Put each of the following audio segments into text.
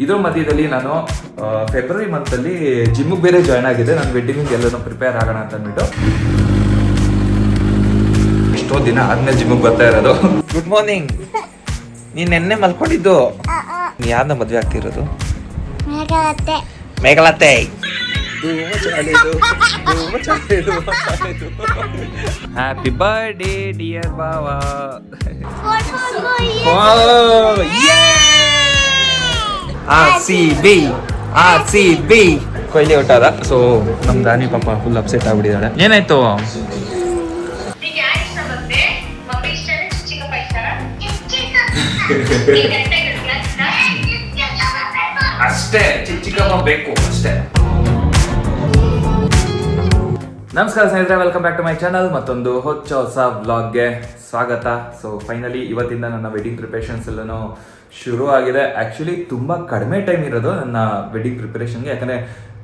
ಇದ್ರ ಮಧ್ಯದಲ್ಲಿ ನಾನು ಫೆಬ್ರವರಿ ಮಂತಲ್ಲಿ ಜಿಮ್ಗೆ ಬೇರೆ ಜಾಯ್ನ್ ಆಗಿದೆ. ನಾನು ವೆಡ್ಡಿಂಗ್ ಎಲ್ಲನೂ ಪ್ರಿಪೇರ್ ಆಗೋಣ ಅಂತ ಅಂದ್ಬಿಟ್ಟು ಎಷ್ಟೋ ದಿನ ಆದ್ಮೇಲೆ ಜಿಮ್ಗೆ ಬರ್ತಾ ಇರೋದು. Good morning. ನೀನ್ ನೆನ್ನೆ ಮಲ್ಕೊಂಡಿದ್ದು. ಯಾರನ್ನ ಮದ್ವೆ ಆಗ್ತಿರೋದು? ಮೇಘಲತ್ತೆ. ಹ್ಯಾಪಿ ಬರ್ಡೇ ಡಿಯರ್ ಬಾವಾ. RCB ಕೊಹ್ಲಿ ಹೊಟ್ಟಾದ. ಸೊ ನಮ್ ದಾನಿ ಪಾಪ ಫುಲ್ ಅಪ್ಸೆಟ್ ಆಗ್ಬಿಟ್ಟಿದ್ದಾಳೆ. ಏನಾಯ್ತು? ಅಷ್ಟೇ, ಚಿಕ್ಕಪ್ಪ ಬೇಕು ಅಷ್ಟೇ. ನಮಸ್ಕಾರ ಸ್ನೇಹಿತರೆ, welcome back to my channel. ಮತ್ತೊಂದು ಹೊಸ ವ್ಲಾಗ್ಗೆ ಸ್ವಾಗತ. ಸೊ ಫೈನಲಿ ಇವತ್ತಿಂದ ನನ್ನ ವೆಡ್ಡಿಂಗ್ ಪ್ರಿಪರೇಷನ್ಸ್ ಎಲ್ಲನೂ ಶುರು ಆಗಿದೆ. ಆ್ಯಕ್ಚುಲಿ ತುಂಬ ಕಡಿಮೆ ಟೈಮ್ ಇರೋದು ನನ್ನ ವೆಡ್ಡಿಂಗ್ ಪ್ರಿಪರೇಷನ್ಗೆ. ಯಾಕಂದರೆ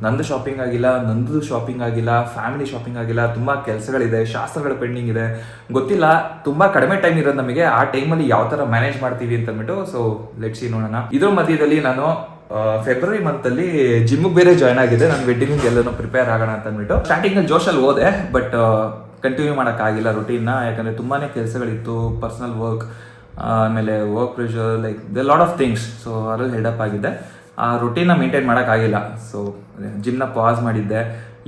ನಂದು ಶಾಪಿಂಗ್ ಆಗಿಲ್ಲ, ನಂದು ಶಾಪಿಂಗ್ ಆಗಿಲ್ಲ, ಫ್ಯಾಮಿಲಿ ಶಾಪಿಂಗ್ ಆಗಿಲ್ಲ, ತುಂಬ ಕೆಲಸಗಳಿದೆ, ಶಾಸ್ತ್ರಗಳು ಪೆಂಡಿಂಗ್ ಇದೆ. ಗೊತ್ತಿಲ್ಲ, ತುಂಬ ಕಡಿಮೆ ಟೈಮ್ ಇರೋದು ನಮಗೆ. ಆ ಟೈಮಲ್ಲಿ ಯಾವ ಥರ ಮ್ಯಾನೇಜ್ ಮಾಡ್ತೀವಿ ಅಂತ ಅಂದ್ಬಿಟ್ಟು ಸೊ ಲೆಟ್ಸ್ ಸಿ ನೋಡೋಣ. ಇದ್ರ ಮಧ್ಯದಲ್ಲಿ ನಾನು ಫೆಬ್ರವರಿ ಮಂತಲ್ಲಿ ಜಿಮ್ಗೆ ಬೇರೆ ಜಾಯ್ನ್ ಆಗಿದೆ. ನಾನು ವೆಡ್ಡಿಂಗ್ ಎಲ್ಲನೂ ಪ್ರಿಪೇರ್ ಆಗೋಣ ಅಂತ ಅಂದ್ಬಿಟ್ಟು ಸ್ಟಾರ್ಟಿಂಗಲ್ಲಿ ಜೋಶಲ್ಲಿ ಹೋದೆ, ಬಟ್ ಕಂಟಿನ್ಯೂ ಮಾಡೋಕ್ಕಾಗಿಲ್ಲ ರೂಟೀನ್ನ. ಯಾಕಂದರೆ ತುಂಬಾ ಕೆಲಸಗಳಿತ್ತು, ಪರ್ಸನಲ್ ವರ್ಕ್, ಆಮೇಲೆ work pressure, like the lot of things. So ಅದ್ರಲ್ಲಿ ಹೆಡಪ್ ಆಗಿದೆ. ಆ ರೂಟೀನ್ನ ಮೇಂಟೈನ್ ಮಾಡೋಕ್ಕಾಗಿಲ್ಲ. ಸೊ ಜಿಮ್ನ ಪಾಸ್ ಮಾಡಿದ್ದೆ.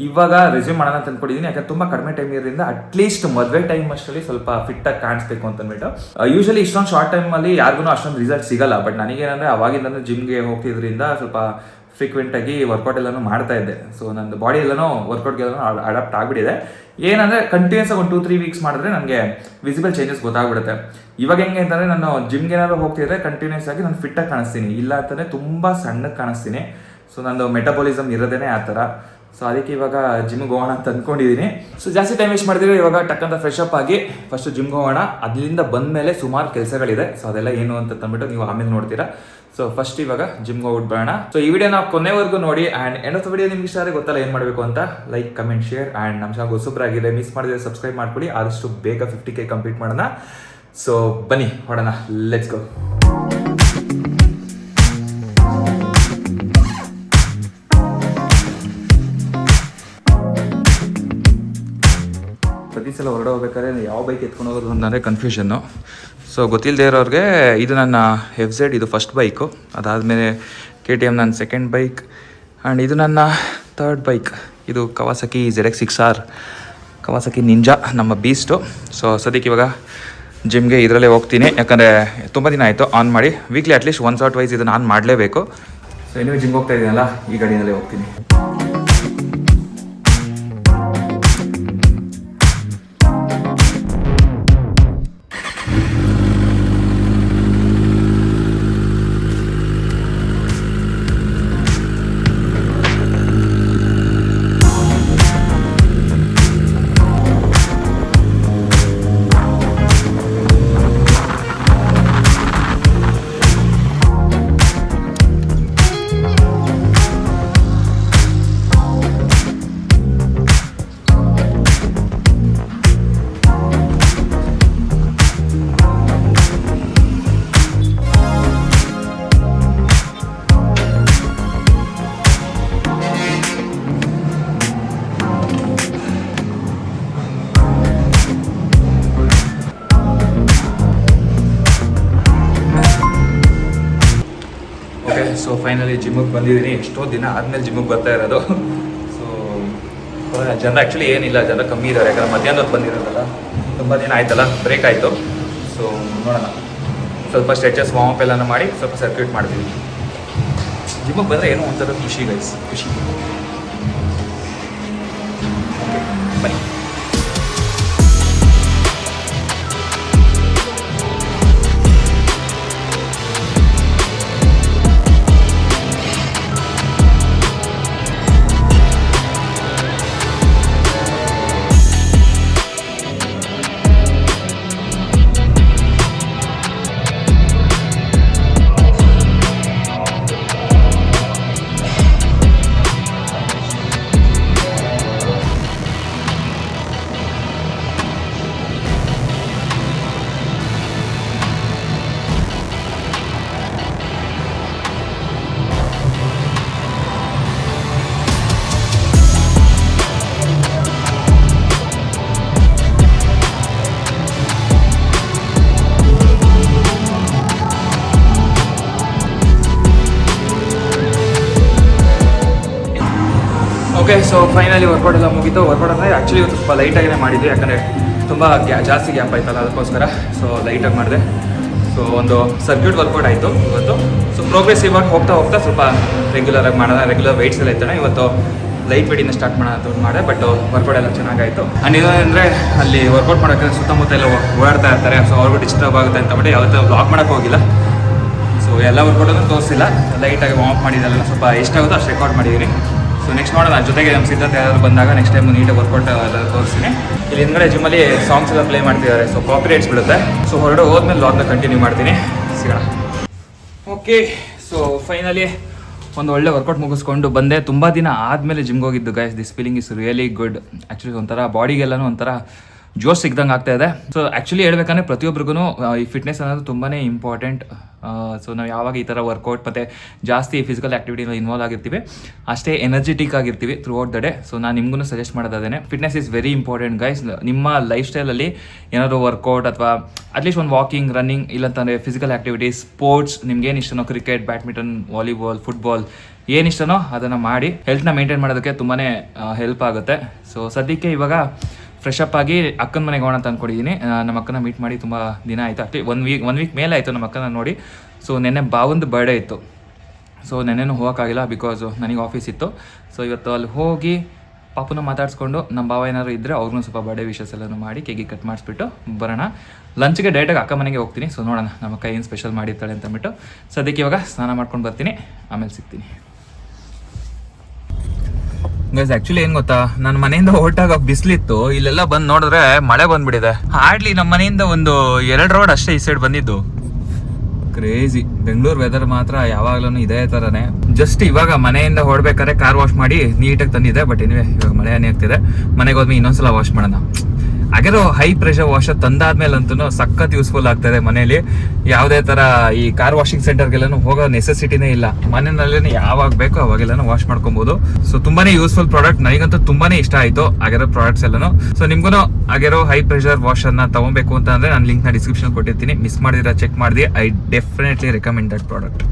ಇವಾಗ ರೆಸ್ಯೂಮ್ ಮಾಡೋಣ ಅಂತ ಅಂದ್ಕೊಂಡಿದ್ದೀನಿ. ಯಾಕಂದ್ರೆ ತುಂಬ ಕಡಿಮೆ ಟೈಮ್ ಇರೋದ್ರಿಂದ ಅಟ್ಲೀಸ್ಟ್ ಮದುವೆ ಟೈಮ್ ಅಷ್ಟರಲ್ಲಿ ಸ್ವಲ್ಪ ಫಿಟ್ಟಾಗಿ ಕಾಣಿಸ್ಬೇಕು ಅಂತ ಅಂದ್ಬಿಟ್ಟು. ಯೂಶಲಿ ಇಷ್ಟೊಂದು ಶಾರ್ಟ್ ಟೈಮಲ್ಲಿ ಯಾರಿಗೂ ಅಷ್ಟೊಂದು ರಿಸಲ್ಟ್ ಸಿಗಲ್ಲ. ಬಟ್ ನನಗೇನಂದರೆ ಅವಾಗಿಂದ ಜಿಮ್ಗೆ ಹೋಗ್ತಿದ್ರಿಂದ ಸ್ವಲ್ಪ ಫ್ರೀಕ್ವೆಂಟಾಗಿ ವರ್ಕೌಟ್ ಎಲ್ಲನೂ ಮಾಡ್ತಾ ಇದ್ದೆ. ಸೊ ನನ್ನ ಬಾಡಿ ಎಲ್ಲನೂ ವರ್ಕೌಟ್ಗೆಲ್ಲನೂ ಅಡಾಪ್ಟ್ ಆಗಿಬಿಟ್ಟಿದೆ. ಏನಂದರೆ ಕಂಟಿನ್ಯೂಸ್ ಆಗಿ ಒಂದು 2-3 ವೀಕ್ಸ್ ಮಾಡಿದ್ರೆ ನನಗೆ ವಿಸಿಬಲ್ ಚೇಂಜಸ್ ಗೊತ್ತಾಗ್ಬಿಡುತ್ತೆ. ಇವಾಗ ಹೆಂಗೆ ಅಂತಂದರೆ ನಾನು ಜಿಮ್ಗೆ ಏನಾದ್ರು ಹೋಗ್ತಿದ್ರೆ ಕಂಟಿನ್ಯೂಸ್ ಆಗಿ ನಾನು ಫಿಟ್ಟಾಗಿ ಕಾಣಿಸ್ತೀನಿ, ಇಲ್ಲ ಅಂತಂದರೆ ತುಂಬ ಸಣ್ಣಗೆ ಕಾಣಿಸ್ತೀನಿ. ಸೊ ನಂದು ಮೆಟಬಾಲಿಸಮ್ ಇರೋದೇ ಆ ಥರ. ಸೊ ಅದಕ್ಕೆ ಇವಾಗ ಜಿಮ್ಗೆ ಹೋಗೋಣ ಅಂತ ಅಂದ್ಕೊಂಡಿದ್ದೀನಿ. ಸೊ ಜಾಸ್ತಿ ಟೈಮ್ ವೇಸ್ಟ್ ಮಾಡಿದ್ರೆ ಇವಾಗ ಟಕ್ಕಂತ ಫ್ರೆಶ್ ಅಪ್ ಆಗಿ ಫಸ್ಟ್ ಜಿಮ್ಗೆ ಹೋಗೋಣ. ಅಲ್ಲಿಂದ ಬಂದ ಮೇಲೆ ಸುಮಾರು ಕೆಲಸಗಳಿದೆ. ಸೊ ಅದೆಲ್ಲ ಏನು ಅಂತ ಅಂದ್ಬಿಟ್ಟು ನೀವು ಆಮೇಲೆ ನೋಡ್ತೀರಾ. ಸೊ ಫಸ್ಟ್ ಇವಾಗ ಜಿಮ್ಗೆ ಹೋಗ್ಬಿಟ್ಟು ಬರೋಣ. ಸೊ ಈ ವಿಡಿಯೋ ನಾವು ಕೊನೆವರೆಗೂ ನೋಡಿ. ಆ್ಯಂಡ್ ಎಂಡ್ ಆಫ್ ವಿಡಿಯೋ ನಿಮ್ಗೆ ಇಷ್ಟ ಆದರೆ ಗೊತ್ತಲ್ಲ ಏನು ಮಾಡಬೇಕು ಅಂತ. Like, comment, share. ಆ್ಯಂಡ್ ನಮ್ಮ ಚಾನಲ್ ಹೊಸಬ್ರಾಗಿದೆ, ಮಿಸ್ ಮಾಡಿದ್ರೆ ಸಬ್ಸ್ಕ್ರೈಬ್ ಮಾಡ್ಕೊಳ್ಳಿ. ಆದಷ್ಟು ಬೇಗ 50K ಕಂಪ್ಲೀಟ್ ಮಾಡೋಣ. ಸೊ ಬನ್ನಿ ಹೊಡೋಣ, ಲೆಟ್ಸ್ ಗೋ. ಪ್ರತಿ ಸಲ ಹೊರಡೆ ಹೋಗ್ಬೇಕಾದ್ರೆ ಯಾವ ಬೈಕ್ ಎತ್ಕೊಂಡು ಹೋಗೋದು ಅಂತಂದರೆ ಕನ್ಫ್ಯೂಷನ್ನು. ಸೊ ಗೊತ್ತಿಲ್ಲದೆ ಇರೋರಿಗೆ ಇದು ನನ್ನ FZ, ಇದು ಫಸ್ಟ್ ಬೈಕು. ಅದಾದಮೇಲೆ KTM ನನ್ನ ಸೆಕೆಂಡ್ ಬೈಕ್. ಆ್ಯಂಡ್ ಇದು ನನ್ನ ಥರ್ಡ್ ಬೈಕ್. ಇದು ಕವಾಸಕಿ ZX6R, ಕವಾಸಕಿ ನಿಂಜಾ, ನಮ್ಮ ಬೀಸ್ಟು. ಸೊ ಸದ್ಯಕ್ಕೆ ಇವಾಗ ಜಿಮ್ಗೆ ಇದರಲ್ಲೇ ಹೋಗ್ತೀನಿ. ಯಾಕಂದರೆ ತುಂಬ ದಿನ ಆಯಿತು ಆನ್ ಮಾಡಿ. Weekly at least once or twice ಇದನ್ನು ಆನ್ ಮಾಡಲೇಬೇಕು. ಸೊ ಇನ್ನೂ ಜಿಮ್ಗೆ ಹೋಗ್ತಾ ಇದ್ದೀನಲ್ಲ, ಈ ಗಾಡಿನಲ್ಲೇ ಹೋಗ್ತೀನಿ. ಸೊ ಫೈನಲಿ ಜಿಮ್ಗೆ ಬಂದಿದ್ದೀನಿ. ಎಷ್ಟೋ ದಿನ ಆದಮೇಲೆ ಜಿಮ್ಗೆ ಬರ್ತಾ ಇರೋದು. ಸೊ ಜನ ಆ್ಯಕ್ಚುಲಿ ಏನಿಲ್ಲ, ಜನ ಕಮ್ಮಿ ಇದ್ದಾರೆ. ಯಾಕಂದರೆ ಮಧ್ಯಾಹ್ನ ಹೊತ್ತು ಬಂದಿರೋದಲ್ಲ, ತುಂಬ ದಿನ ಆಯ್ತಲ್ಲ, ಬ್ರೇಕ್ ಆಯಿತು. ಸೊ ನೋಡೋಣ, ಸ್ವಲ್ಪ ಸ್ಟ್ರೆಚಸ್, ವಾರ್ಮ್ ಅಪ್ ಎಲ್ಲನೂ ಮಾಡಿ ಸ್ವಲ್ಪ ಸರ್ಕ್ಯೂಟ್ ಮಾಡ್ತೀವಿ. ಜಿಮ್ಗೆ ಬಂದರೆ ಏನೋ ಒಂಥರ ಖುಷಿ ಗೈಸ್, ಖುಷಿ. ಬನ್ನಿ. ಓಕೆ, ಸೊ ಫೈನಲಿ ವರ್ಕೌಟ್ ಎಲ್ಲ ಮುಗಿತು. ವರ್ಕೌಟ್ ಅಂದರೆ ಆ್ಯಕ್ಚುಲಿ ಇವತ್ತು ಸ್ವಲ್ಪ ಲೈಟಾಗಿಯೇ ಮಾಡಿದ್ವಿ, ಯಾಕಂದರೆ ತುಂಬ ಜಾಸ್ತಿ ಗ್ಯಾಪ್ ಆಯ್ತಲ್ಲ, ಅದಕ್ಕೋಸ್ಕರ ಸೊ ಲೈಟಾಗಿ ಮಾಡಿದೆ. ಸೊ ಒಂದು ಸರ್ಕ್ಯೂಟ್ ವರ್ಕೌಟ್ ಆಯಿತು ಇವತ್ತು. ಸೊ ಪ್ರೋಗ್ರೆಸಿವ್ ಆಗಿ ಹೋಗ್ತಾ ಹೋಗ್ತಾ ಸ್ವಲ್ಪ ರೆಗ್ಯುಲರಾಗಿ ಮಾಡೋಣ. ರೆಗ್ಯುಲರ್ ವೆಯ್ಟ್ಸ್ ಎಲ್ಲ ಇರ್ತಾನೆ. ಇವತ್ತು ಲೈಟ್ ವೆಯ್ಟಿಂದ ಸ್ಟಾರ್ಟ್ ಮಾಡೋಣ ಅಂತ ಮಾಡಿದೆ, ಬಟ್ ವರ್ಕೌಟ್ ಎಲ್ಲ ಚೆನ್ನಾಗಾಯಿತು. ಆ್ಯಂಡ್ ಏನಂದರೆ ಅಲ್ಲಿ ವರ್ಕೌಟ್ ಮಾಡೋಕ್ಕೆ ಸುತ್ತಮುತ್ತ ಎಲ್ಲ ಓಡಾಡ್ತಾ ಇರ್ತಾರೆ, ಸೊ ಅವ್ರಿಗೂ ಡಿಸ್ಟರ್ಬ್ ಆಗುತ್ತೆ ಅಂತ ಬಿಟ್ಟು ಯಾವತ್ತೂ ವ್ಲಾಗ್ ಮಾಡೋಕ್ಕೆ ಹೋಗಿಲ್ಲ. ಸೊ ಎಲ್ಲ ವರ್ಕೌಟನ್ನು ತೋರಿಸಿಲ್ಲ, ಲೈಟಾಗಿ ವಾರ್ಮ್ ಮಾಡಿದ್ದೆಲ್ಲ ಸ್ವಲ್ಪ ಎಷ್ಟಾಗುತ್ತೋ ಅಷ್ಟು ರೆಕಾರ್ಡ್ ಮಾಡಿದ್ದೀನಿ. ಸೊ ನೆಕ್ಸ್ಟ್ ಮಾಡೋಣ, ಜೊತೆಗೆ ನಮ್ಮ ಸಿದ್ಧತೆ ಯಾರು ಬಂದಾಗ ನೆಕ್ಸ್ಟ್ ಟೈಮ್ ನೀಟಾಗಿ ವರ್ಕೌಟ್ ಎಲ್ಲ ತೋರಿಸ್ತೀನಿ. ಇಲ್ಲಿ ಹಿಂದ್ಗಡೆ ಜಿಮ್ಮಲ್ಲಿ ಸಾಂಗ್ಸ್ ಎಲ್ಲ ಪ್ಲೇ ಮಾಡ್ತಿದ್ದಾರೆ, ಸೊ ಕಾಪಿರೈಟ್ಸ್ ಬೀಳುತ್ತೆ. ಸೊ ಹೊರಡೆ ಹೋದ್ಮೇಲೆ ಲಾಗ್ನ ಕಂಟಿನ್ಯೂ ಮಾಡ್ತೀನಿ, ಸಿಗೋಣ. ಓಕೆ, ಸೊ ಫೈನಲಿ ಒಂದು ಒಳ್ಳೆ ವರ್ಕೌಟ್ ಮುಗಿಸ್ಕೊಂಡು ಬಂದೆ. ತುಂಬ ದಿನ ಆದಮೇಲೆ ಜಿಮ್ಗೆ ಹೋಗಿದ್ದು guys. This feeling is really good. Actually ಒಂಥರ ಬಾಡಿಗೆಲ್ಲನೂ ಒಂಥರ ಜೋಶ್ ಸಿಗ್ದಂಗೆ ಆಗ್ತಾ ಇದೆ. ಸೊ ಆ್ಯಕ್ಚುಲಿ ಹೇಳ್ಬೇಕಂದ್ರೆ ಪ್ರತಿಯೊಬ್ಬರಿಗೂ ಈ ಫಿಟ್ನೆಸ್ ಅನ್ನೋದು ತುಂಬಾ ಇಂಪಾರ್ಟೆಂಟ್. ಸೊ ನಾವು ಯಾವಾಗ ಈ ಥರ ವರ್ಕೌಟ್ ಮತ್ತು ಜಾಸ್ತಿ ಫಿಸಿಕಲ್ ಆ್ಯಕ್ಟಿವಿಟಿನಲ್ಲಿ ಇನ್ವಾಲ್ವ್ ಆಗಿರ್ತೀವಿ, ಅಷ್ಟೇ ಎನರ್ಜೆಟಿಕ್ ಆಗಿರ್ತೀವಿ throughout the day. So ನಾನು ನಿಮಗೂ ಸಜೆಸ್ಟ್ ಮಾಡೋದೇ, fitness is very important guys. ನಿಮ್ಮ ಲೈಫ್ ಸ್ಟೈಲಲ್ಲಿ ಏನಾದರೂ ವರ್ಕೌಟ್ ಅಥವಾ ಅಟ್ಲೀಸ್ಟ್ ಒಂದು ವಾಕಿಂಗ್, ರನ್ನಿಂಗ್, ಇಲ್ಲಂತಂದರೆ ಫಿಸಿಕಲ್ ಆ್ಯಕ್ಟಿವಿಟೀಸ್, ಸ್ಪೋರ್ಟ್ಸ್, ನಿಮ್ಗೇನು ಇಷ್ಟನೋ ಕ್ರಿಕೆಟ್, ಬ್ಯಾಡ್ಮಿಂಟನ್, ವಾಲಿಬಾಲ್, ಫುಟ್ಬಾಲ್, ಏನು ಇಷ್ಟನೋ ಅದನ್ನು ಮಾಡಿ ಹೆಲ್ತ್ನ ಮೇಂಟೈನ್ ಮಾಡೋದಕ್ಕೆ ತುಂಬಾ ಹೆಲ್ಪ್ ಆಗುತ್ತೆ. ಸೊ ಸದ್ಯಕ್ಕೆ ಇವಾಗ ಫ್ರೆಶ್ ಅಪ್ ಆಗಿ ಅಕ್ಕನ ಮನೆಗೆ ಹೋಗೋಣ ಅಂತ ಅಂದ್ಕೊಂಡಿದ್ದೀನಿ. ನಮ್ಮ ಅಕ್ಕನ ಮೀಟ್ ಮಾಡಿ ತುಂಬ ದಿನ ಆಯಿತು, ಅಟ್ಲಿ ಒನ್ ವೀಕ್ ಮೇಲೆ ಆಯಿತು ನಮ್ಮ ಅಕ್ಕನ ನೋಡಿ. ಸೊ ನೆನ್ನೆ ಬಾವಂದು ಬರ್ಡೇ ಇತ್ತು, ಸೊ ನೆನ್ನೆನೂ ಹೋಗೋಕ್ಕಾಗಿಲ್ಲ ಬಿಕಾಸ್ ನನಗೆ ಆಫೀಸ್ ಇತ್ತು. ಸೊ ಇವತ್ತು ಅಲ್ಲಿ ಹೋಗಿ ಪಾಪುನ ಮಾತಾಡಿಸ್ಕೊಂಡು ನಮ್ಮ ಭಾವ ಏನಾದ್ರು ಇದ್ದರೆ ಅವ್ರಿಗೂ ಸ್ವಲ್ಪ ಬರ್ಡೇ ವಿಶಸ್ ಎಲ್ಲನೂ ಮಾಡಿ ಕೇಗಿ ಕಟ್ ಮಾಡಿಸ್ಬಿಟ್ಟು ಬರೋಣ. ಲಂಚ್ಗೆ ಡೈರೆಕ್ಟಾಗಿ ಅಕ್ಕ ಮನೆಗೆ ಹೋಗ್ತೀನಿ. ಸೊ ನೋಡೋಣ ನಮ್ಮ ಅಕ್ಕ ಏನು ಸ್ಪೆಷಲ್ ಮಾಡಿರ್ತಾಳೆ ಅಂತ ಅಂದ್ಬಿಟ್ಟು. ಸದ್ಯಕ್ಕೆ ಇವಾಗ ಸ್ನಾನ ಮಾಡ್ಕೊಂಡು ಬರ್ತೀನಿ, ಆಮೇಲೆ ಸಿಗ್ತೀನಿ. ಗೈಸ್ ಆಕ್ಚುಲಿ ಏನ್ ಗೊತ್ತಾ, ನನ್ನ ಮನೆಯಿಂದ ಹೊರಟಾಗ ಬಿಸಿಲಿತ್ತು, ಇಲ್ಲೆಲ್ಲ ಬಂದು ನೋಡಿದ್ರೆ ಮಳೆ ಬಂದ್ಬಿಟ್ಟಿದೆ. ಹಾರ್ಡ್ಲಿ ನಮ್ಮ ಮನೆಯಿಂದ ಒಂದು 2 ರೋಡ್ ಅಷ್ಟೇ ಈ ಸೈಡ್ ಬಂದಿದ್ದು. ಕ್ರೇಜಿ. ಬೆಂಗಳೂರು ವೆದರ್ ಮಾತ್ರ ಯಾವಾಗ್ಲೂ ಇದೇ ತರನೇ. ಜಸ್ಟ್ ಇವಾಗ ಮನೆಯಿಂದ ಹೊರಡ್ಬೇಕಾದ್ರೆ ಕಾರ್ ವಾಶ್ ಮಾಡಿ ನೀಟಾಗಿ ತಂದಿದೆ. ಬಟ್ ಎನಿವೆ ಇವಾಗ ಮಳೆ ಹನಿ ಆಗ್ತಿದೆ. ಮನೆಗೆ ಹೋದ್ಮೇಲೆ ಇನ್ನೊಂದ್ಸಲ ವಾಶ್ ಮಾಡೋಣ. ಹಾಗೆರೋ ಹೈ ಪ್ರೆಷರ್ ವಾಷರ್ ತಂದಾದ್ಮೇಲಂತೂ ಸಖತ್ ಯೂಸ್ಫುಲ್ ಆಗ್ತದೆ ಮನೇಲಿ. ಯಾವುದೇ ತರ ಈ ಕಾರ್ ವಾಷಿಂಗ್ ಸೆಂಟರ್ಗೆಲ್ಲೂ ಹೋಗೋ ನೆಸೆಸಿಟಿನೇ ಇಲ್ಲ. ಮನೆಯಲ್ಲೇ ಯಾವಾಗ ಬೇಕೋ ಅವಾಗೆಲ್ಲನೂ ವಾಶ್ ಮಾಡ್ಕೊಬಹುದು. ಸೊ ತುಂಬಾನೇ ಯೂಸ್ಫುಲ್ ಪ್ರಾಡಕ್ಟ್, ನನಗಂತೂ ತುಂಬಾನೇ ಇಷ್ಟ ಆಯ್ತು ಆಗಿರೋ ಪ್ರಾಡಕ್ಟ್ಸ್ ಎಲ್ಲನೂ. ಸೊ ನಿಮ್ಗೂ ಆಗಿರೋ ಹೈ ಪ್ರೆಷರ್ ವಾಷರ್ನ ತಗೊಬೇಕು ಅಂತ ಅಂದ್ರೆ ನಾನು ಲಿಂಕ್ನ ಡಿಸ್ಕ್ರಿಪ್ಷನ್ ಕೊಟ್ಟಿರ್ತೀನಿ. ಮಿಸ್ ಮಾಡಿದ್ರೆ ಚೆಕ್ ಮಾಡಿ. I definitely recommend that product.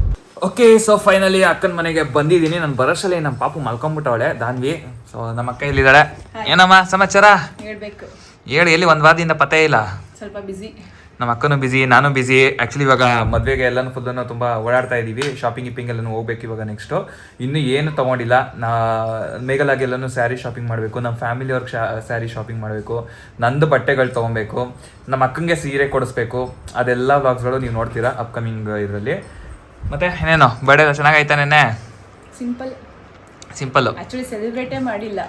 Okay, so finally ಅಕ್ಕನ ಮನೆಗೆ ಬಂದಿದ್ದೀನಿ. ನಾನು ಬರೋಷ್ಟರಲ್ಲಿ ನಮ್ಮ ಪಾಪು ಮಲ್ಕೊಂಡ್ಬಿಟ್ಟವಳೆ, ದಾನ್ವಿ. ಸೊ ನಮ್ಮ ಅಕ್ಕ ಇಲ್ಲಿದ್ದಾಳೆ. ಏನಮ್ಮ ಸಮಾಚಾರ? ಹೇಳ್ಬೇಕು. ಹೇಳಿ, ಎಲ್ಲಿ ಒಂದು ವಾರದಿಂದ ಪತ್ತೆ ಇಲ್ಲ. ಸ್ವಲ್ಪ ಬಿಸಿ. ನಮ್ಮ ಅಕ್ಕನೂ ಬಿಸಿ, ನಾನು ಬಿಸಿ. ಆ್ಯಕ್ಚುಲಿ ಇವಾಗ ಮದುವೆಗೆ ಎಲ್ಲನೂ ಫುಲ್ಲನ್ನು ತುಂಬ ಓಡಾಡ್ತಾ ಇದ್ದೀವಿ. ಶಾಪಿಂಗ್ ಎಲ್ಲನೂ ಹೋಗ್ಬೇಕು ಇವಾಗ. ನೆಕ್ಸ್ಟು ಇನ್ನೂ ಏನು ತೊಗೊಂಡಿಲ್ಲ. ಮೇಘಲಾಗೆಲ್ಲನೂ ಸ್ಯಾರಿ ಶಾಪಿಂಗ್ ಮಾಡಬೇಕು, ನಮ್ಮ ಫ್ಯಾಮಿಲಿಯವ್ರಿಗೆ ಸ್ಯಾರಿ ಶಾಪಿಂಗ್ ಮಾಡಬೇಕು, ನಂದು ಬಟ್ಟೆಗಳು ತೊಗೊಬೇಕು, ನಮ್ಮ ಅಕ್ಕಂಗೆ ಸೀರೆ ಕೊಡಿಸ್ಬೇಕು. ಅದೆಲ್ಲ ವ್ಲಾಗ್ಸ್ಗಳು ನೀವು ನೋಡ್ತೀರಾ ಅಪ್ಕಮಿಂಗ್ ಇದರಲ್ಲಿ. ಮತ್ತೆ ಏನೇನೋ ಬರ್ಡೇ ಚೆನ್ನಾಗಾಯ್ತಾ ನೆನ್ನೆ? ಸಿಂಪಲ್ಲು. ಆಕ್ಚುಲಿ ಸೆಲೆಬ್ರೇಟೇ ಮಾಡಿಲ್ಲ.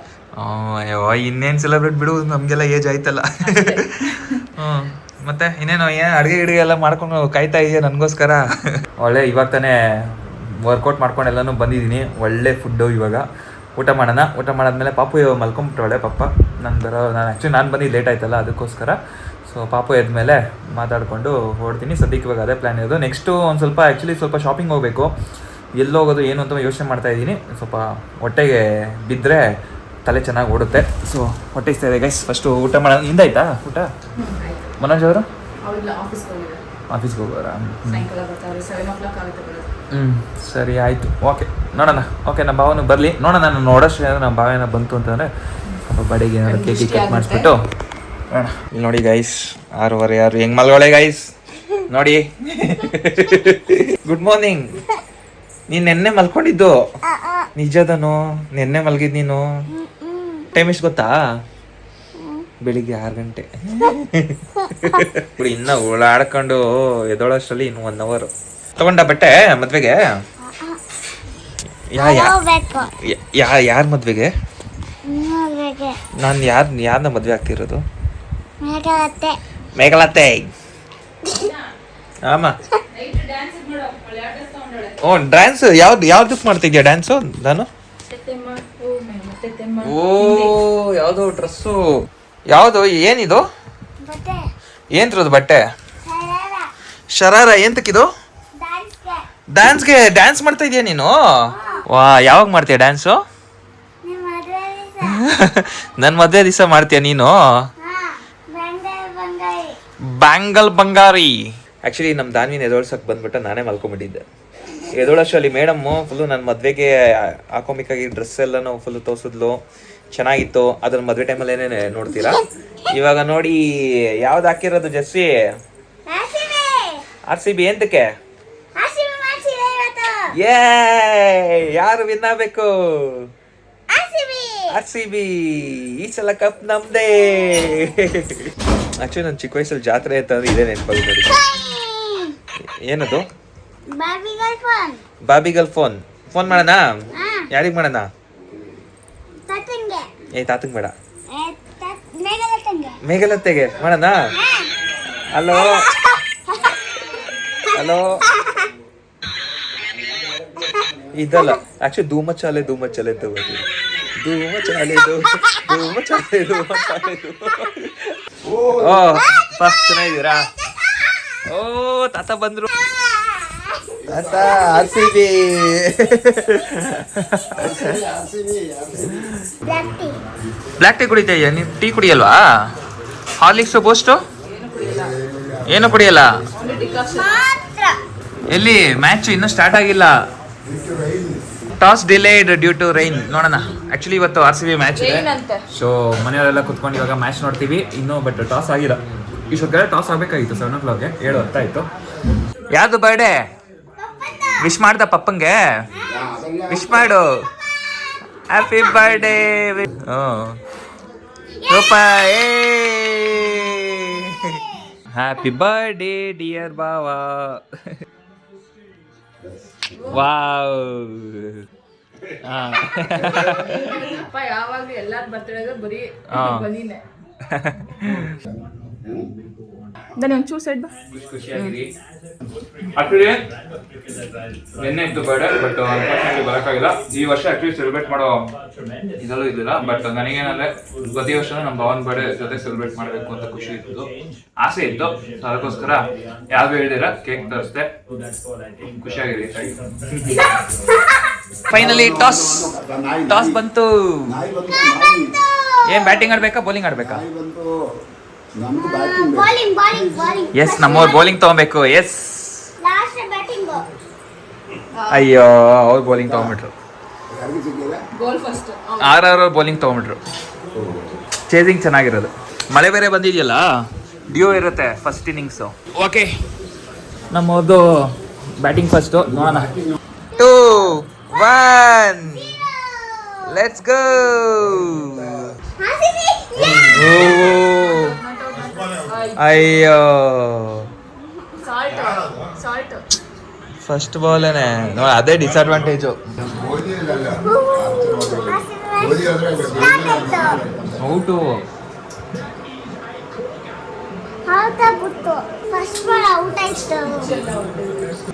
ಅಯ್ಯೋ, ಇನ್ನೇನು ಸೆಲೆಬ್ರೇಟ್ ಬಿಡು, ನಮಗೆಲ್ಲ ಏಜ್ ಆಯ್ತಲ್ಲ. ಮತ್ತೆ ಇನ್ನೇನು ಅಡುಗೆ ಗಿಡಿಗೆ ಎಲ್ಲ ಮಾಡ್ಕೊಂಡು ಕಾಯ್ತಾ ಇದೆಯಾ ನನಗೋಸ್ಕರ? ಒಳ್ಳೆ ಇವಾಗ ತಾನೇ ವರ್ಕೌಟ್ ಮಾಡ್ಕೊಂಡು ಎಲ್ಲನೂ ಬಂದಿದ್ದೀನಿ. ಒಳ್ಳೆ ಫುಡ್ಡು. ಇವಾಗ ಊಟ ಮಾಡೋಣ. ಊಟ ಮಾಡಾದ್ಮೇಲೆ ಪಾಪು ಮಲ್ಕೊಂಬಿಟ್ರೊಳ್ಳೆ ಪಪ್ಪ. ನಾನು ಬಂದು ಲೇಟ್ ಆಯ್ತಲ್ಲ, ಅದಕ್ಕೋಸ್ಕರ. ಸೊ ಪಾಪು ಎದ್ಮೇಲೆ ಮಾತಾಡಿಕೊಂಡು ಹೊರಡ್ತೀನಿ. ಸದ್ಯಕ್ಕೆ ಇವಾಗ ಅದೇ ಪ್ಲ್ಯಾನ್ ಇರೋದು. ನೆಕ್ಸ್ಟು ಒಂದು ಸ್ವಲ್ಪ ಶಾಪಿಂಗ್ ಹೋಗಬೇಕು. ಎಲ್ಲಿ ಹೋಗೋದು ಏನು ಅಂತ ಯೋಚನೆ ಮಾಡ್ತಾ ಇದ್ದೀನಿ. ಸ್ವಲ್ಪ ಹೊಟ್ಟೆಗೆ ಬಿದ್ದರೆ ತಲೆ ಚೆನ್ನಾಗಿ ಓಡುತ್ತೆ. ಸೊ ಹೊಟ್ಟೆ ಇಸ್ತಾ ಇದೆ ಗೈಸ್. ಫಸ್ಟು ಊಟ ಮಾಡೋಣ. ಹಿಂದಾಯ್ತಾ ಊಟ? ಮನೋಜ್ ಅವರು ಆಫೀಸ್ಗೆ ಹೋಗೋರಾ? ಸರಿ ಆಯಿತು. ಓಕೆ, ನೋಡೋಣ. ಓಕೆ, ನಮ್ಮ ಭಾವನು ಬರಲಿ, ನೋಡೋಣ. ನಾನು ನೋಡೋಷ್ಟು ನಮ್ಮ ಭಾವ ಏನೋ ಬಂತು ಅಂತಂದರೆ ಸ್ವಲ್ಪ ಬಡಿಗೆ ಏನಾದ್ರು ಕೇಕಿ ಕಟ್ ಮಾಡಿಸ್ಬಿಟ್ಟು ನೋಡೋಣ. ಇಲ್ಲಿ ನೋಡಿ ಗೈಸ್, 6:15 ಹೆಂಗೆ ಮಲ್ಗೊಳೆ ಗೈಸ್ ನೋಡಿ. Good morning. ನೀನು ನೆನ್ನೆ ಮಲ್ಕೊಂಡಿದ್ದು ನಿಜದನು? ನೆನ್ನೆ ಮಲ್ಗಿದ್ ನೀನು? ಟೈಮ್ ಎಷ್ಟು ಗೊತ್ತಾ? ಬೆಳಿಗ್ಗೆ 6 ಗಂಟೆ. ಇನ್ನ ಓಡಾಡ್ಕೊಂಡು ಎದೊಳಷ್ಟರಲ್ಲಿ ಇನ್ನು 1 ಅವರ್. ತಗೊಂಡ ಬಟ್ಟೆ ಮದ್ವೆಗೆ? ಯಾರ ಮದ್ವೆಗೆ? ನಾನು ಯಾರನ್ನ ಮದ್ವೆ ಆಗ್ತಿರೋದು? ಮೇಘಲತ್ತೆ. ಆಮ. ಓ, ಡ್ಯಾನ್ಸ್ ಯಾವ್ದಕ್ಕೆ ಮಾಡ್ತಿದ್ಯಾ ಡ್ಯಾನ್ಸು? ನಾನು ಓ, ಯಾವ್ದು ಡ್ರೆಸ್ಸು? ಯಾವುದು? ಏನಿದು? ಏನ್ರದು ಬಟ್ಟೆ? ಶರಾರ. ಎಂತಕ್ಕಿದು? ಡ್ಯಾನ್ಸ್ಗೆ ಡ್ಯಾನ್ಸ್ ಮಾಡ್ತಾ ಇದೀಯ ನೀನು? ವಾ, ಯಾವಾಗ ಮಾಡ್ತೀಯ ಡ್ಯಾನ್ಸು? ನನ್ನ ಮದುವೆ ದಿವಸ ಮಾಡ್ತೀಯ ನೀನು? ಬ್ಯಾಂಗಲ್ ಬಂಗಾರಿ. ಆ್ಯಕ್ಚುಲಿ ನಮ್ಮ ದಾನ್ವಿನ ಎದೋಳ್ಸಕ್ಕೆ ಬಂದ್ಬಿಟ್ಟು ನಾನೇ ಮಲ್ಕೊಂಬಿಟ್ಟಿದ್ದೆ. ಎದೋಳಷ್ಟಲ್ಲಿ ಮೇಡಮ್ಮು ಫುಲ್ಲು ನನ್ನ ಮದುವೆಗೆ ಹಾಕೊಬೇಕಾಗಿ ಡ್ರೆಸ್ ಎಲ್ಲನೂ ಫುಲ್ಲು ತೋರಿಸಿದ್ಲು, ಚೆನ್ನಾಗಿತ್ತು. ಅದ್ರ ಮದುವೆ ಟೈಮಲ್ಲಿ ಏನೇನೆ ನೋಡ್ತೀರಾ. ಇವಾಗ ನೋಡಿ ಯಾವ್ದು ಹಾಕಿರೋದು ಜೆಸ್ಸಿ? RCB ಎಂತಕ್ಕೆ? ಏ ಯಾರು ವಿನ್ ಆಗ್ಬೇಕು? RCB. ಈ ಸಲ ಕಪ್ ನಮ್ದೇ. ಆಕ್ಚುಲಿ ನನ್ನ ಚಿಕ್ಕ ವಯಸ್ಸಲ್ಲಿ ಜಾತ್ರೆ ಅಂತಂದ್ರೆ ಇದೇ ನೆನಪಾಗಿ ನೋಡಿ. ಏನದು? ಬಾಬಿಗಲ್ ಫೋನ್ ಮಾಡೋಣ. ಯಾರಿಗೆ ಮಾಡೋಣ? ತಾತಂಗ್ ಬೇಡ, ಮೇಘಲತ್ತೆಗೆ ಮಾಡೋಣ. ಹಲೋ ಇದಲ್ಲ ಆಕ್ಚುಲಿ ಧೂಮಚಾಲೆ ಅಂತ ಬರ್ತೀವಿ. ಧೂಮಚಾಲೆ. ಓ ಚೆನ್ನಾಗಿದ್ದೀರಾ? ಓ ತಾತ ಬಂದ್ರು. ತಾತ RCB. Black tea ಕುಡಿತೀಯ? ನೀನು ಟೀ ಕುಡಿಯಲ್ವಾ? ಹಾರ್ಲಿಕ್ಸ್ ಬೂಸ್ಟು ಏನು ಕುಡಿಯಲ್ಲ? ಎಲ್ಲಿ ಮ್ಯಾಚ್ ಇನ್ನೂ ಸ್ಟಾರ್ಟ್ ಆಗಿಲ್ಲ. Toss delayed due to rain. ನೋಡೋಣ. ಆಕ್ಚುಲಿ ಇವತ್ತು RCB ಮ್ಯಾಚ್ ಇದೆ. ಸೊ ಮನೆಯವರೆಲ್ಲ ಕುತ್ಕೊಂಡು ಇವಾಗ ಮ್ಯಾಚ್ ನೋಡ್ತೀವಿ ಇನ್ನೂ. ಬಟ್ ಟಾಸ್ ಆಗಿಲ್ಲ. ಇಷ್ಟೊತ್ತಿಗೆ ಟಾಸ್ ಆಗಬೇಕಾಗಿತ್ತು 7 o'clock. 7:10 ಆಯ್ತು. ಯಾವ್ದು ಬರ್ಡೇ? ವಿಶ್ ಮಾಡ್ದ ಪಪ್ಪಂಗೆ? ವಿಶ್ ಮಾಡು. Happy birthday. Happy birthday dear ಬಾವಾ. ವಾವ್. ಯಾವಾಗ್ಲೂ ಎಲ್ಲಾರು ಬರ್ತಡೇ ಬರೀ ಬನ್ನಿನೇ. ಒಂಚೂರು ಸೈಡ್ ಬಾ. ಆಕ್ಚುಲಿ ನಿನ್ನೆ ಇತ್ತು ಬರ್ಡೇ, ಬಟ್ ಅನ್ಫಾರ್ಚುನೇಟ್ಲಿ ಬರೋಕ್ಕಾಗಿಲ್ಲ. ಈ ವರ್ಷ ಆಕ್ಚುಲಿ ಸೆಲೆಬ್ರೇಟ್ ಮಾಡೋ ಇದೆಲ್ಲೂ ಇದ್ದಿಲ್ಲ. ಬಟ್ ನನಗೇನಂದ್ರೆ ಪ್ರತಿ ವರ್ಷ ನಮ್ಮ ಭಾವನ್ ಬರ್ಡೇ ಜೊತೆ ಸೆಲೆಬ್ರೇಟ್ ಮಾಡಬೇಕು ಅಂತ ಖುಷಿ ಇತ್ತು, ಆಸೆ ಇತ್ತು. ಅದಕ್ಕೋಸ್ಕರ ಯಾವ್ದು ಹೇಳಿದಿರ ಕೇಕ್ ತರಿಸ್ದೆ. ಖುಷಿಯಾಗಿದೆ. ಫೈನಲಿ ಟಾಸ್ ಬಂತು. ಏನ್ ಬ್ಯಾಟಿಂಗ್ ಆಡ್ಬೇಕಾ ಬೌಲಿಂಗ್ ಆಡ್ಬೇಕಾ? ಎಸ್ ನಮ್ಮವ್ರು ಬೌಲಿಂಗ್ ತಗೊಬೇಕು. ಎಸ್ ಅಯ್ಯೋ ಅವ್ರು ಬೌಲಿಂಗ್ ತಗೊಂಡ್ಬಿಟ್ರು. RR ಬೌಲಿಂಗ್ ತಗೊಂಡ್ಬಿಟ್ರು. ಚೇಸಿಂಗ್ ಚೆನ್ನಾಗಿರೋದು. ಮಳೆ ಬೇರೆ ಬಂದಿದೆಯಲ್ಲ, ಡ್ಯೂ ಇರುತ್ತೆ ಫಸ್ಟ್ ಇನ್ನಿಂಗ್ಸು. ಓಕೆ ನಮ್ಮವ್ರದ್ದು ಬ್ಯಾಟಿಂಗ್ ಫಸ್ಟು. ನೋಡೋಣ. 2, 1 ಲೆಟ್ಸ್ ಗೋ. ಅಯ್ಯೋ ಫಸ್ಟ್ ಬಾಲೇನೆ ನೋಡಿ, ಅದೇ ಡಿಸ್ಅಡ್ವಾಂಟೇಜು. ಔಟು.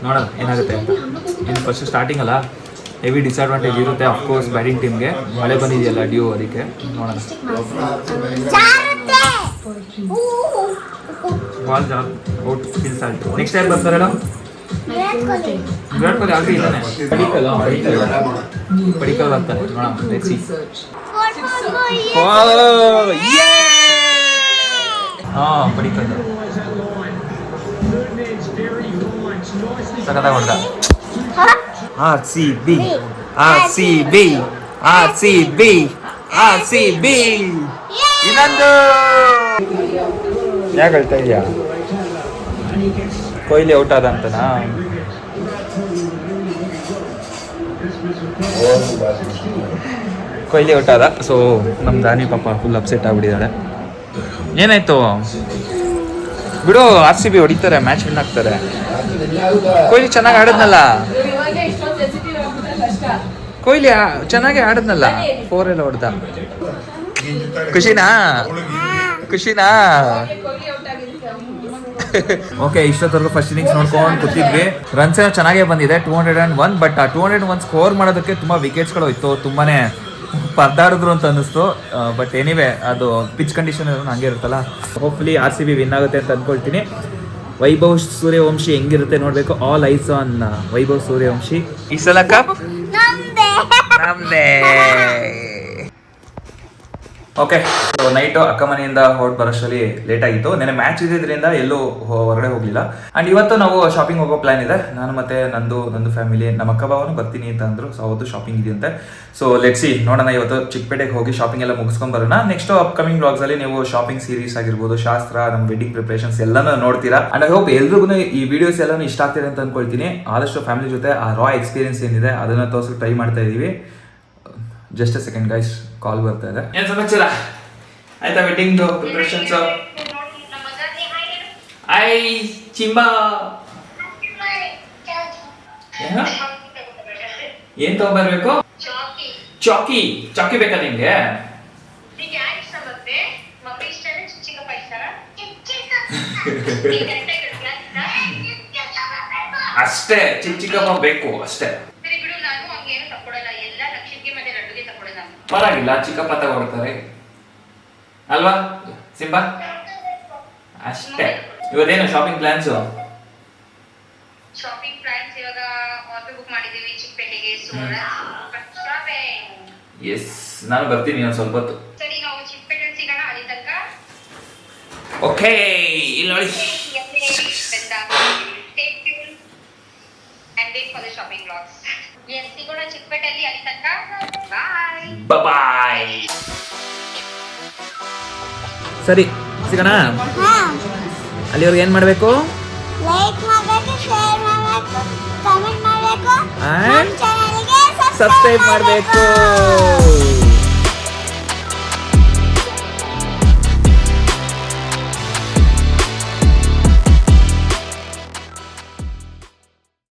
ನೋಡೋಣ ಏನಾಗುತ್ತೆ ಅಂತ. ಇನ್ನು ಫಸ್ಟ್ ಸ್ಟಾರ್ಟಿಂಗ್ ಅಲ್ಲ, ಹೆವಿ ಡಿಸ್ಅಡ್ವಾಂಟೇಜ್ ಇರುತ್ತೆ ಅಫ್ಕೋರ್ಸ್ ಬ್ಯಾಟಿಂಗ್ ಟೀಮ್ಗೆ. ಮಳೆ ಬಂದಿದೆಯಲ್ಲ ಡ್ಯೂ, ಅದಕ್ಕೆ ನೋಡೋಣ. ಬಾಲ್ ಔಟ್ ಮಿಸ್ ಆಯಿತು. ನೆಕ್ಸ್ಟ್ ಟೈಮ್ ಬರ್ತಾರಲ್ಲ ವಿರಾಟ್ ಕೊಹ್ಲಿ ಆಗಲಿ ಇದ್ದಾನೆ. ಪಡಿಕಲ್ ಬರ್ತಾನೆ. ನೋಡೋಣ. Let's see. ಪಡಿಕಲ್ ಸಖತ್ತಾಗಿ ಹೊಡೆದ. RCB ಇನ್ನೊಂದು. ಯಾಕೆ ಹೇಳ್ತಾ ಇದೆಯಾ? ಕೊಹ್ಲಿ ಔಟ್ ಆದ ಅಂತನಾ? ಕೊಹ್ಲಿ ಔಟ್ ಆದ. ಸೊ ನಮ್ಮ ದಾನಿ ಪಾಪ ಫುಲ್ ಅಪ್ಸೆಟ್ ಆಗ್ಬಿಟ್ಟಿದ್ದಾಳೆ. ಏನಾಯ್ತು ಬಿಡು, RCB ಹೊಡಿತಾರೆ, ಮ್ಯಾಚ್ ವಿನ್ ಆಗ್ತಾರೆ. ಕೊಹ್ಲಿ ಚೆನ್ನಾಗಿ ಆಡಿದ್ನಲ್ಲ. ಕೊಹ್ಲಿ ಚೆನ್ನಾಗಿ ಆಡಿದ್ನಲ್ಲ, 4 ಎಲ್ಲ ಹೊಡೆದ. ಖುಷಿನಾ? ಓಕೆ, ಇಷ್ಟೊತ್ತವರೆಗೂ ಫಸ್ಟ್ ಇನ್ನಿಂಗ್ಸ್ ನೋಡ್ಕೊಂಡು ಕೂತಿದ್ವಿ. ರನ್ಸ್ ಏನೋ ಚೆನ್ನಾಗೇ ಬಂದಿದೆ, 201. ಬಟ್ ಆ 201 ಸ್ಕೋರ್ ಮಾಡೋದಕ್ಕೆ ತುಂಬ ವಿಕೆಟ್ಸ್ಗಳು ಇತ್ತು. ತುಂಬಾನೇ ಪರದಾಡಿದ್ರು ಅಂತ ಅನ್ನಿಸ್ತು. ಬಟ್ ಎನಿವೆ ಅದು ಪಿಚ್ ಕಂಡೀಷನ್ ಹಂಗೆ ಇರುತ್ತಲ್ಲ. ಹೋಪ್ಫುಲಿ RCB ವಿನ್ ಆಗುತ್ತೆ ಅಂತ ಅಂದ್ಕೊಳ್ತೀನಿ. ವೈಭವ್ ಸೂರ್ಯವಂಶಿ ಹೆಂಗಿರುತ್ತೆ ನೋಡಬೇಕು. All ice on Vaibhav Suryavanshi. ಈ ಸಲ ಕಪ್ ನಮ್ದೇ. ಓಕೆ, ಸೊ ನೈಟು ಅಕ್ಕ ಮನೆಯಿಂದ ಹೊರಟು ಬರೋಷ್ಟರಲ್ಲಿ ಲೇಟ್ ಆಗಿತ್ತು. ನೆನೆ ಮ್ಯಾಚ್ ಇದ್ದಿದ್ದರಿಂದ ಎಲ್ಲೂ ಹೊರಗಡೆ ಹೋಗ್ಲಿಲ್ಲ. ಅಂಡ್ ಇವತ್ತು ನಾವು ಶಾಪಿಂಗ್ ಹೋಗೋ ಪ್ಲಾನ್ ಇದೆ. ನಾನು ಮತ್ತೆ ನಂದು ಫ್ಯಾಮಿಲಿ, ನಮ್ಮ ಅಕ್ಕ ಬಾವನು ಬರ್ತೀನಿ ಅಂತ ಅಂದ್ರು. ಸೊ ಅವತ್ತು ಶಾಪಿಂಗ್ ಇದೆಯಂತೆ. ಸೊ ಲೆಟ್ಸಿ ನೋಡೋಣ, ಇವತ್ತು ಚಿಕ್ಕಪೇಟೆಗೆ ಹೋಗಿ ಶಾಪಿಂಗ್ ಎಲ್ಲ ಮುಗಿಸ್ಕೊಂಡ್ ಬರೋಣ. ನೆಕ್ಸ್ಟ್ ಅಪ್ಕಮಿಂಗ್ ಬ್ಲಾಗ್ಸ್ ಅಲ್ಲಿ ನೀವು ಶಾಪಿಂಗ್ ಸೀರೀಸ್ ಆಗಿರ್ಬೋದು, ಶಾಸ್ತ್ರ, ನಮ್ಮ ವೆಡ್ಡಿಂಗ್ ಪ್ರಿಪರೇಷನ್ಸ್ ಎಲ್ಲಾನು ನೋಡ್ತೀರಾ. ಅಂಡ್ ಐ ಹೋಪ್ ಎಲ್ರಿಗೂ ಈ ವಿಡಿಯೋಸ್ ಎಲ್ಲಾನು ಇಷ್ಟ ಆಗ್ತಿದೆ ಅಂತ ಅನ್ಕೊಳ್ತೀನಿ. ಆದಷ್ಟು ಫ್ಯಾಮಿಲಿ ಜೊತೆ ಆ ರಾ ಎಕ್ಸ್ಪೀರಿಯನ್ಸ್ ಏನಿದೆ ಅದನ್ನ ತೋರ್ಸಕ್ಕೆ ಟ್ರೈ ಮಾಡ್ತಾ ಇದೀವಿ. ಜಸ್ಟ್ ಎ ಸೆಕೆಂಡ್ ಗೈಸ್, ಕಾಲ್ ಬರ್ತಾ ಇದೆ. ಏನ್ ಸಮಾಚಾರ? ಆಯ್ತಾ ವೆಡ್ಡಿಂಗ್ ಪ್ರಿಪರೇಷನ್ಸ್? ಐ ಚಿಂಬಾ ಏನ್ ತಗೊಂಡ್ಬರ್ಬೇಕು? ಚಾಕಿ ಬೇಕಾ ನಿಂಗೆ? ಅಷ್ಟೇ, ಚಿಕ್ಕಪ್ಪ ಬೇಕು ಅಷ್ಟೇ. ಪರವಾಗಿಲ್ಲ, ಚಿಕ್ಕಪ್ಪ ತಗೊಳ್ತಾರೆ ಅಲ್ವಾ ಸಿಂಬಾ? ಅಷ್ಟೇ. ಇವತ್ತೇನು ಶಾಪಿಂಗ್ ಪ್ಲಾನ್ಸು? ಶಾಪಿಂಗ್ ಪ್ಲಾನ್ಸ್ ಇವಾಗ ಆಟೋ ಬುಕ್ ಮಾಡಿದೀವಿ ಚಿಕ್ಕಪೇಟೆಗೆ. ಎಸ್, ನಾನು ಬರ್ತೀನಿ ಇನ್ನೊಂದು ಸ್ವಲ್ಪ ಹೊತ್ತು. ಸರಿ, ನಾವು ಚಿಕ್ಕಪೇಟೆ ಸಿಗೋಣ. ಅಲ್ಲಿ ತನಕ ಓಕೆ, ಇಲ್ಲಿ ನೋಡಿ. ಶಾಪಿಂಗ್ ಬ್ಲಾಗ್ಸ್ ಸಿಗೋಣ ಚಿಕ್ಕಪೇಟೆಯಲ್ಲಿ. ಅಲ್ಲಿ ತನಕ ಬಾಯ್. ಸರಿ, ಸಿಗೋಣ. ಅಲ್ಲಿವರೆಗೆ ಏನ್ ಮಾಡಬೇಕು? ಲೈಕ್ ಮಾಡಬೇಕು, ಶೇರ್ ಮಾಡಬೇಕು, ಕಮೆಂಟ್ ಮಾಡಬೇಕು, And ಚಾನೆಲ್ಗೆ ಸಬ್ಸ್ಕ್ರೈಬ್ ಮಾಡಬೇಕು.